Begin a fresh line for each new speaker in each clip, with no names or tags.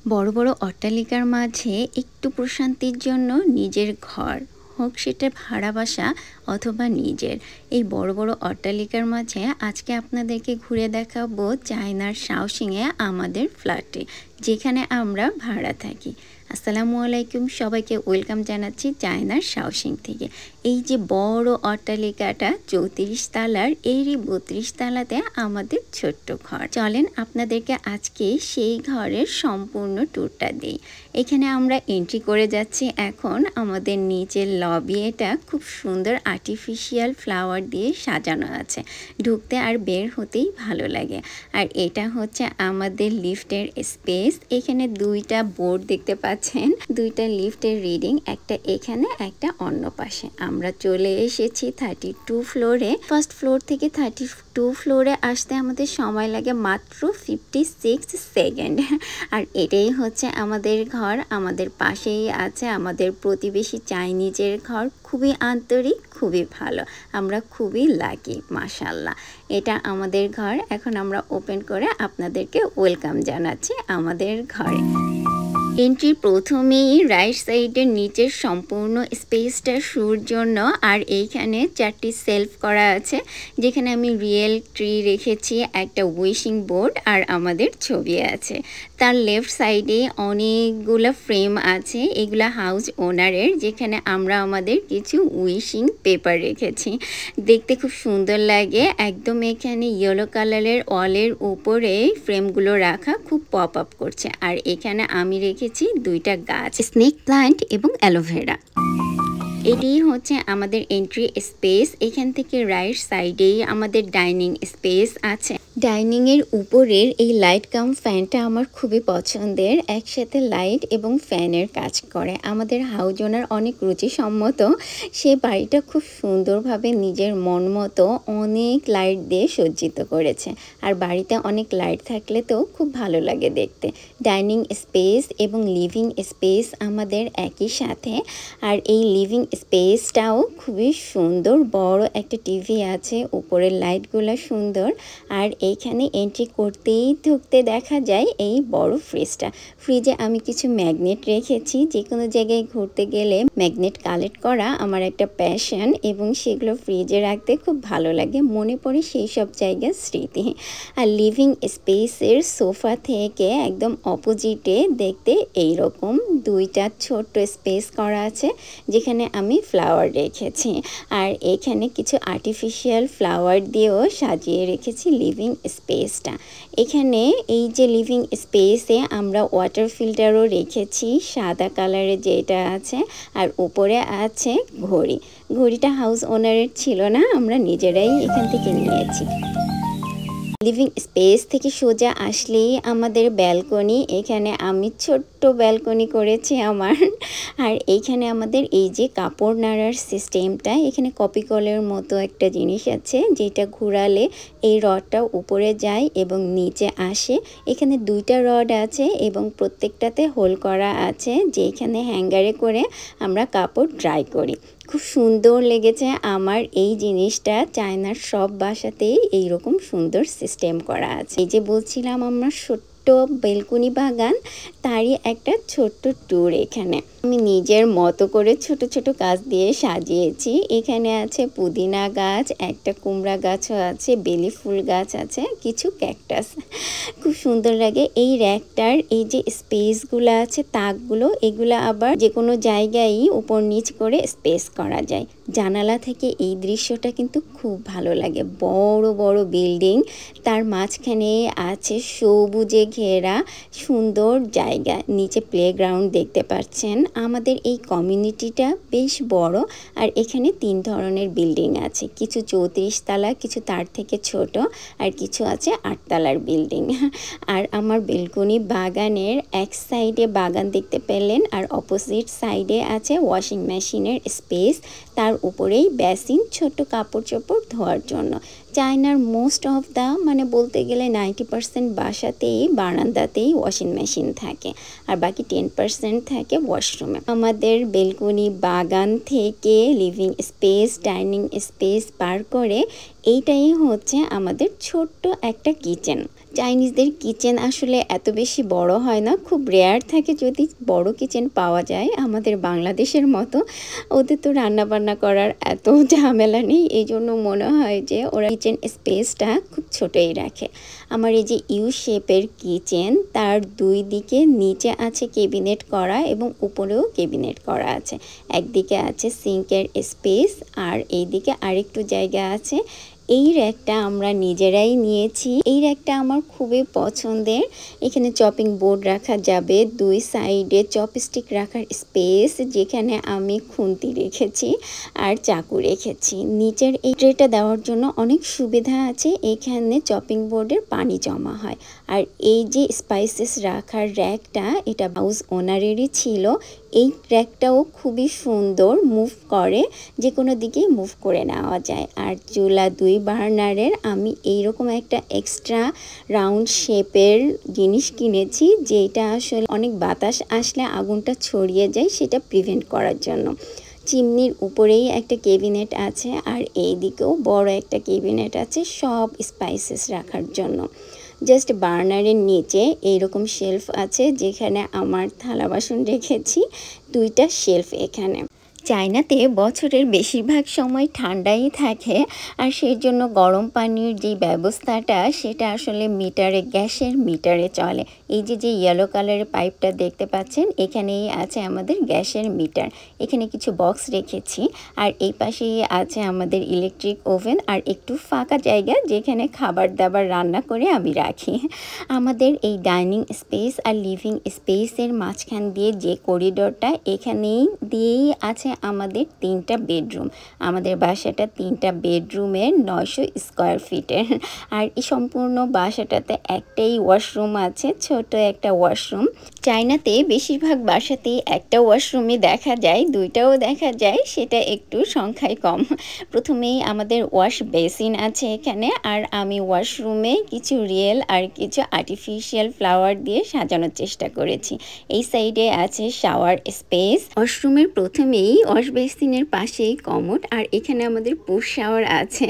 বড় বড় অট্টালিকার মাঝে একটু প্রশান্তির জন্য নিজের ঘর হোক সেটা ভাড়া বাসা অথবা নিজের, এই বড় বড় অট্টালিকার মাঝে আজকে আপনাদেরকে ঘুরে দেখাবো চায়নার শাওশিংয়ে আমাদের ফ্ল্যাটে, যেখানে আমরা ভাড়া থাকি। আসসালামু আলাইকুম, সবাইকে ওয়েলকাম জানাচ্ছি চায়নার শাওশিং থেকে। এই যে বড় অট্টালিকাটা 34 তালার, এরই 32 তালাতে আমাদের ছোট্ট ঘর। চলেন আপনাদেরকে আজকে সেই ঘরের সম্পূর্ণ ট্যুরটা দিই। এখানে আমরা এন্ট্রি করে যাচ্ছি এখন আমাদের নিচের লবি। এটা খুব সুন্দর আর্টিফিশিয়াল ফ্লাওয়ার দিয়ে সাজানো আছে, ঢুকতে আর বের হতেই ভালো লাগে। আর এটা হচ্ছে আমাদের লিফটের স্পেস। এখানে দুইটা বোর্ড দেখতে পাচ্ছেন, দুইটা লিফটের রিডিং, একটা এখানে একটা অন্য পাশে। আমরা চলে এসেছি 32 ফ্লোরে। ফার্স্ট ফ্লোর থেকে 32 ফ্লোরে আসতে আমাদের সময় লাগে মাত্র 56 সেকেন্ড। আর এটাই হচ্ছে আমাদের ঘর। আমাদের পাশেই আছে আমাদের প্রতিবেশী চাইনিজের ঘর, খুবই আন্তরিক, খুবই ভালো। আমরা খুবই লাকি, মাশাআল্লাহ। এটা আমাদের ঘর। এখন আমরা ওপেন করে আপনাদেরকে ওয়েলকাম জানাচ্ছি আমাদের ঘরে। এন্ট্রির প্রথমেই রাইট সাইডের নিচের সম্পূর্ণ স্পেসটা শুর জন্য, আর এইখানে 4টি সেলফ করা আছে, যেখানে আমি রিয়েল ট্রি রেখেছি, একটা উইশিং বোর্ড আর আমাদের ছবি আছে। তার লেফট সাইডে অনেকগুলো ফ্রেম আছে, এগুলা হাউস ওনারের, যেখানে আমরা আমাদের কিছু উইশিং পেপার রেখেছি। দেখতে খুব সুন্দর লাগে একদম। এখানে ইয়েলো কালারের ওয়ালের উপরে ফ্রেমগুলো রাখা খুব পপ আপ করছে। আর এখানে আমি রেখেছি দুইটা গাছ, স্নেক প্লান্ট এবং অ্যালোভেরা। এটি হচ্ছে আমাদের এন্ট্রি স্পেস। এখান থেকে রাইট সাইডেই আমাদের ডাইনিং স্পেস আছে। ডাইনিং এর উপরের এই লাইট কাম ফ্যানটা আমার খুবই পছন্দের, একসাথে লাইট এবং ফ্যানের কাজ করে। আমাদের হাউস ওনার অনেক রুচিসম্মত, সে বাড়িটা খুব সুন্দরভাবে নিজের মন মতো অনেক লাইট দিয়ে সজ্জিত করেছে। আর বাড়িতে অনেক লাইট থাকলে তো খুব ভালো লাগে দেখতে। ডাইনিং স্পেস এবং লিভিং স্পেস আমাদের একই সাথে। আর এই লিভিং স্পেসটাও খুবই সুন্দর, বড় একটা টিভি আছে, উপরের লাইটগুলো সুন্দর। আর এইখানে এন্ট্রি করতেই ঢুকতে দেখা যায় এই বড় ফ্রিজটা। ফ্রিজে আমি কিছু ম্যাগনেট রেখেছি, যে কোনো জায়গায় ঘুরতে গেলে ম্যাগনেট কালেক্ট করা আমার একটা প্যাশন, এবং সেগুলো ফ্রিজে রাখতে খুব ভালো লাগে, মনে পড়ে সেই সব জায়গার স্মৃতি। আর লিভিং স্পেসের সোফা থেকে একদম অপোজিটে দেখতে এইরকম দুইটা ছোট্ট স্পেস করা আছে, যেখানে আমি ফ্লাওয়ার রেখেছি। আর এখানে কিছু আর্টিফিশিয়াল ফ্লাওয়ার দিয়েও সাজিয়ে রেখেছি লিভিং স্পেসটা। এখানে এই যে লিভিং স্পেসে আমরা ওয়াটার ফিল্টারও রেখেছি, সাদা কালারের যেটা আছে। আর উপরে আছে ঘড়ি। ঘড়িটা হাউস ওনারের ছিল না, আমরা নিজেরাই এখান থেকে নিয়েছি। লিভিং স্পেস থেকে সোজা আসলেই আমাদের ব্যালকনি। এখানে আমি ছোট্ট ব্যালকনি করেছি আমার। আর এইখানে আমাদের এই যে কাপড় নাড়ার সিস্টেমটা, এখানে কপি কলের মতো একটা জিনিস আছে, যেটা ঘোরালে এই রডটা উপরে যায় এবং নিচে আসে। এখানে দুইটা রড আছে এবং প্রত্যেকটাতে হোল করা আছে, যেখানে হ্যাঙ্গারে করে আমরা কাপড় ড্রাই করি। খুব সুন্দর লেগেছে আমার এই জিনিসটা। চায়নার সব বাসাতেই এইরকম সুন্দর সিস্টেম করা আছে। এই যে বলছিলাম আমরা ছোট্ট বেলকনি বাগান, তারই একটা ছোট্ট ট্যুর। এখানে আমি নিজের মতো করে ছোট ছোট গাছ দিয়ে সাজিয়েছি। এখানে আছে পুদিনা গাছ, একটা কুমড়া গাছও আছে, বেলি ফুল গাছ আছে, কিছু ক্যাকটাস। খুব সুন্দর লাগে। এই র্যাকটার এই যে স্পেসগুলো আছে, তাকগুলো, এগুলো আবার যে কোনো জায়গায় উপর নিচ করে স্পেস করা যায়। জানালা থেকে এই দৃশ্যটা কিন্তু খুব ভালো লাগে। বড় বড় বিল্ডিং, তার মাঝখানে আছে সবুজে ঘেরা সুন্দর জায়গা, নিচে প্লেগ্রাউন্ড দেখতে পাচ্ছেন। আমাদের এই কমিউনিটিটা বেশ বড়। আর এখানে 3 ধরনের বিল্ডিং আছে, কিছু 34 তালা, কিছু তার থেকে ছোট, আর কিছু আছে 8 তালার বিল্ডিং। আর আমার বেলকনি বাগানের এক সাইডে বাগান দেখতে পেলেন, আর অপোজিট সাইডে আছে ওয়াশিং মেশিনের স্পেস, তার উপরেই বেসিন, ছোট কাপড় চোপড় ধোয়ার জন্য। চায়নার মোস্ট অফ দ্য মানে বলতে গেলে 90% বাসাতেই বারান্দাতেই ওয়াশিং মেশিন থাকে, আর বাকি 10% থাকে ওয়াশরুমে। আমাদের বেলকনি বাগান থেকে লিভিং স্পেস, ডাইনিং স্পেস পার করে এইটাই হচ্ছে আমাদের ছোট্ট একটা কিচেন। চাইনিজদের কিচেন আসলে এত বেশি বড় হয় না, খুব রেয়ার থাকে যদি বড় কিচেন পাওয়া যায়। আমাদের বাংলাদেশের মতো ওদের তো রান্নাবান্না করার এত ঝামেলা নেই, এই জন্য মনে হয় যে ওরা কিচেন স্পেসটা খুব ছোটই রাখে। আমার এই যে ইউ শেপের কিচেন, তার দুই দিকে নিচে আছে কেবিনেট করা এবং উপরেও কেবিনেট করা আছে। একদিকে আছে সিঙ্কের স্পেস আর এইদিকে আরেকটু জায়গা আছে। এই র্যাকটা আমরা নিজেরাই নিয়েছি। এই র্যাকটা আমার খুবই পছন্দের। এখানে চপিং বোর্ড রাখা যাবে, দুই সাইডে চপস্টিক রাখার স্পেস, যেখানে আমি খুন্তি রেখেছি আর চাকু রেখেছি। নিচের এই ট্রেটা দেওয়ার জন্য অনেক সুবিধা আছে, এখানে চপিং বোর্ডের পানি জমা হয়। আর এই যে স্পাইসেস রাখার র্যাকটা, এটা হাউস ওনারেরই ছিল। এই র্যাকটাও খুবই সুন্দর, মুভ করে, যে কোনো দিকেই মুভ করে নেওয়া যায়। আর চুলা 2 বার্নারের আমি এইরকম একটা এক্সট্রা রাউন্ড শেপের জিনিস কিনেছি, যেটা আসলে অনেক বাতাস আসলে আগুনটা ছড়িয়ে যায়, সেটা প্রিভেন্ট করার জন্য। চিমনির উপরেই একটা কেবিনেট আছে আর এই দিকেও বড় একটা কেবিনেট আছে সব স্পাইসেস রাখার জন্য। জাস্ট বার্নারের নিচে এইরকম শেলফ আছে, যেখানে আমার থালা বাসন রেখেছি, 2টা শেলফ এখানে। চায়নাতে বছরের বেশিরভাগ সময় ঠান্ডাই থাকে, আর সেই জন্য গরম পানির যে ব্যবস্থাটা সেটা আসলে মিটারে, গ্যাসের মিটারে চলে। এই যে ইয়েলো কালারের পাইপটা দেখতে পাচ্ছেন, এখানেই আছে আমাদের গ্যাসের মিটার। এখানে কিছু বক্স রেখেছি আর এই পাশেই আছে আমাদের ইলেকট্রিক ওভেন আর একটু ফাঁকা জায়গা, যেখানে খাবার দাবার রান্না করে আমি রাখি। আমাদের এই ডাইনিং স্পেস আর লিভিং স্পেসের মাঝখান দিয়ে যে করিডোরটা, এখানেই দিয়েই আছে আমাদের 3টা বেডরুম। আমাদের বাসাটা 3টা বেডরুমের 900 স্কোয়ার ফিটের। আর এই সম্পূর্ণ বাসাটাতে একটাই ওয়াশরুম আছে, ছোট একটা ওয়াশরুম। চায়নাতে বেশিরভাগ বাসাতেই একটা ওয়াশরুমই দেখা যায়, 2টাও দেখা যায়, সেটা একটু সংখ্যায় কম। প্রথমেই আমাদের ওয়াশ বেসিন আছে এখানে, আর আমি ওয়াশরুমে কিছু রিয়েল আর কিছু আর্টিফিশিয়াল ফ্লাওয়ার দিয়ে সাজানোর চেষ্টা করেছি। এই সাইডে আছে শাওয়ার স্পেস। ওয়াশরুমের প্রথমেই ওয়াশ বেসিনের পাশেই কমোড, আর এখানে আমাদের পুশ শাওয়ার আছে।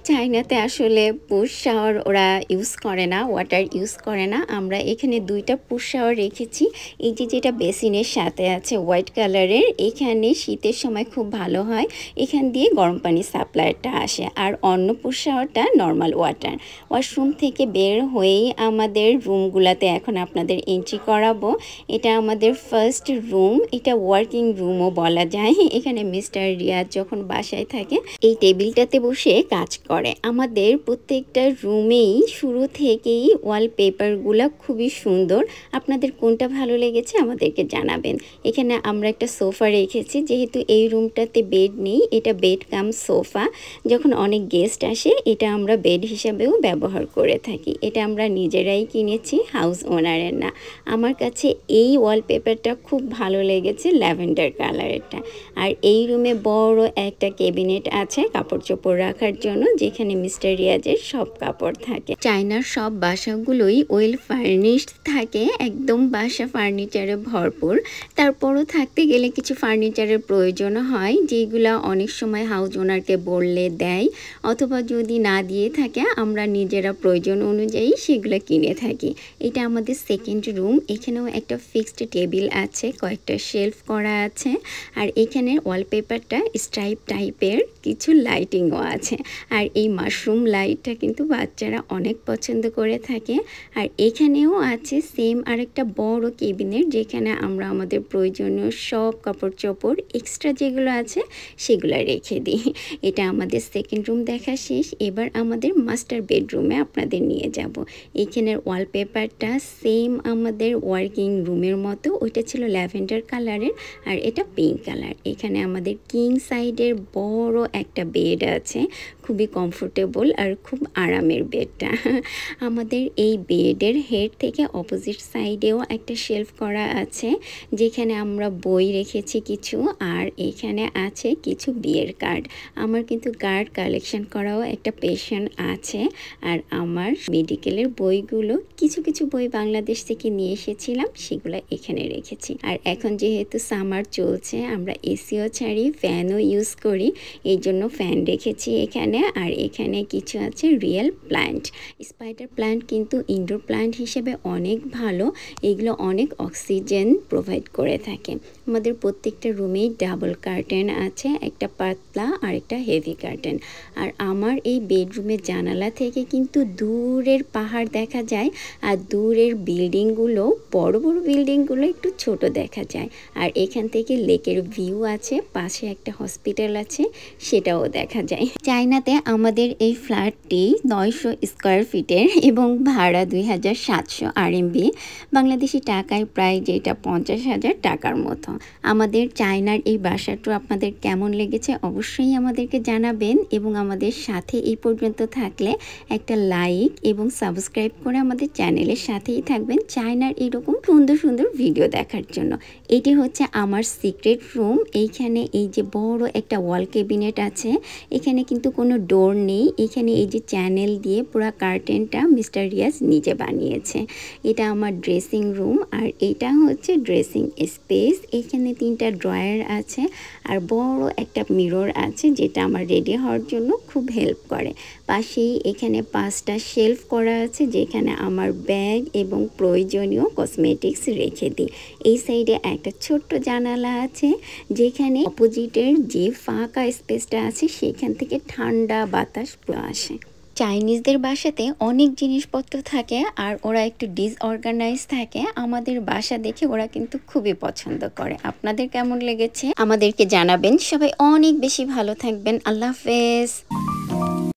চায়নাতে আসলে পুশ শাওয়ার ওরা ইউজ করে না, ওয়াটার ইউজ করে না। আমরা এখানে 2টা পুশ শাওয়ার রেখেছি। এই যে যেটা বেসিনের সাথে আছে হোয়াইট কালারের, এখানে শীতের সময় খুব ভালো হয়, এখান দিয়ে গরম পানি সাপ্লাইটা আসে। আর অন্য পুশ শাওয়ারটা নর্মাল ওয়াটার। ওয়াশরুম থেকে বের হয়েই আমাদের রুমগুলাতে এখন আপনাদের এন্ট্রি করাবো। এটা আমাদের ফার্স্ট রুম, এটা ওয়ার্কিং রুমও বলা যায়। এখানে মিস্টার রিয়াজ যখন বাসায় থাকে এই টেবিলটাতে বসে কাজ করে। আমাদের প্রত্যেকটা রুমেই শুরু থেকেই ওয়ালপেপারগুলো খুবই সুন্দর। আপনাদের কোনটা ভালো লেগেছে আমাদেরকে জানাবেন। এখানে আমরা একটা সোফা রেখেছি, যেহেতু এই রুমটাতে বেড নেই, এটা বেড কাম সোফা। যখন অনেক গেস্ট আসে এটা আমরা বেড হিসাবেও ব্যবহার করে থাকি। এটা আমরা নিজেরাই কিনেছি, হাউস ওনারের না। আমার কাছে এই ওয়ালপেপারটা খুব ভালো লেগেছে, ল্যাভেন্ডার কালারেরটা। আর এই রুমে বড় একটা ক্যাবিনেট আছে কাপড় চোপড় রাখার জন্য, যেখানে মিস্টার রিয়াজের সব কাপড় থাকে। চায়নার সব বাসাগুলোই ওয়েল ফার্নিশড থাকে, একদম বাসা ফার্নিচারে ভরপুর। তারপরও থাকতে গেলে কিছু ফার্নিচারের প্রয়োজন হয়, যেগুলো অনেক সময় হাউস ওনারকে বললে দেয়, অথবা যদি না দিয়ে থাকে আমরা নিজেরা প্রয়োজন অনুযায়ী সেগুলো কিনে থাকি। এটা আমাদের সেকেন্ড রুম। এখানেও একটা ফিক্সড টেবিল আছে, কয়েকটা শেলফ করা আছে, আর এখানের ওয়ালপেপারটা স্ট্রাইপ টাইপের, কিছু লাইটিংও আছে। আর এই মাশরুম লাইটটা কিন্তু বাচ্চারা অনেক পছন্দ করে থাকে। আর এখানেও আছে সেম আরেকটা বড় কেবিনেট, যেখানে আমরা আমাদের প্রয়োজনীয় সব কাপড় চোপড় এক্সট্রা যেগুলো আছে সেগুলো রেখে দিই। এটা আমাদের সেকেন্ড রুম দেখা শেষ। এবার আমাদের মাস্টার বেডরুমে আপনাদের নিয়ে যাব। এইখানের ওয়ালপেপারটা সেম আমাদের ওয়ার্কিং রুমের মতো, ওইটা ছিল ল্যাভেন্ডার কালারের আর এটা পিঙ্ক কালার। এখানে আমাদের কিং সাইডের বড় একটা বেড আছে, খুবই কমফোর্টেবল আর খুব আরামের বেডটা। আমাদের এই বেডের হেড থেকে অপোজিট সাইডেও একটা শেলফ করা আছে যেখানে আমরা বই রেখেছি কিছু, আর এখানে আছে কিছু বিয়ের কার্ড। আমার কিন্তু কার্ড কালেকশন করাও একটা প্যাশন আছে। আর আমার মেডিকেলের বইগুলো কিছু কিছু বই বাংলাদেশ থেকে নিয়ে এসেছিলাম, সেগুলো এখানে রেখেছি। আর এখন যেহেতু সামার চলছে, আমরা এসিও ছাড়ি, ফ্যানও ইউজ করি, এই জন্য ফ্যান রেখেছি এখানে। আর এখানে কিছু আছে রিয়েল প্ল্যান্ট। স্পাইডার প্ল্যান্ট কিন্তু ইনডোর প্ল্যান্ট হিসেবে অনেক ভালো, এগুলো অনেক অক্সিজেন প্রোভাইড করে থাকে। আমাদের প্রত্যেকটা রুমেই ডাবল কার্টেন আছে, একটা পাতলা আর একটা হেভি কার্টেন। আর আমার এই বেডরুমের জানালা থেকে কিন্তু দূরের পাহাড় দেখা যায়, আর দূরের বিল্ডিংগুলো, বড় বড় বিল্ডিংগুলো একটু ছোট দেখা যায়। আর এখান থেকে লেকের ভিউ আছে, পাশে একটা হসপিটাল আছে, সেটাও দেখা যায়। চায়নাতে আমাদের এই ফ্ল্যাটটি 900 স্কোয়ার ফিটের এবং ভাড়া 2700 RMB, বাংলাদেশি টাকায় প্রায় যেটা 50,000 টাকার মতো। আমাদের চায়নার এই বাসাটা আপনাদের কেমন লেগেছে অবশ্যই আমাদেরকে জানাবেন, এবং আমাদের সাথে এই পর্যন্ত থাকলে একটা লাইক এবং সাবস্ক্রাইব করে আমাদের চ্যানেলের সাথেই থাকবেন চায়নার এরকম সুন্দর সুন্দর ভিডিও দেখার জন্য। এটি হচ্ছে আমার সিক্রেট রুম। এইখানে এই যে বড় একটা ওয়াল ক্যাবিনেট আছে, এখানে কিন্তু কোনো ডোর নেই, এখানে এই যে চ্যানেল দিয়ে পুরো কার্টেনটা মিস্টার রিয়াজ নিজে বানিয়েছে। এটা আমার ড্রেসিং রুম, আর এটা হচ্ছে ড্রেসিং স্পেস। এখানে 3টা ড্রয়ার আছে, আর বড় একটা মিরর আছে যেটা আমার রেডি হওয়ার জন্য খুব হেল্প করে। পাশেই এখানে 5টা শেলফ করা আছে যেখানে আমার ব্যাগ এবং প্রয়োজনীয় কসমেটিক্স রেখে দিই। এই সাইডে একটা ছোট্ট জানালা আছে যেখানে অপোজিটের যে ফাঁকা স্পেসটা আছে সেখান থেকে ঠান্ডা বাতাস আসে। চাইনিজদের বাসাতে অনেক জিনিসপত্র থাকে আর ওরা একটু ডিসঅর্গানাইজ থাকে। আমাদের বাসা দেখে ওরা কিন্তু খুবই পছন্দ করে। আপনাদের কেমন লেগেছে আমাদেরকে জানাবেন। সবাই অনেক বেশি ভালো থাকবেন। আল্লাহ হাফেজ।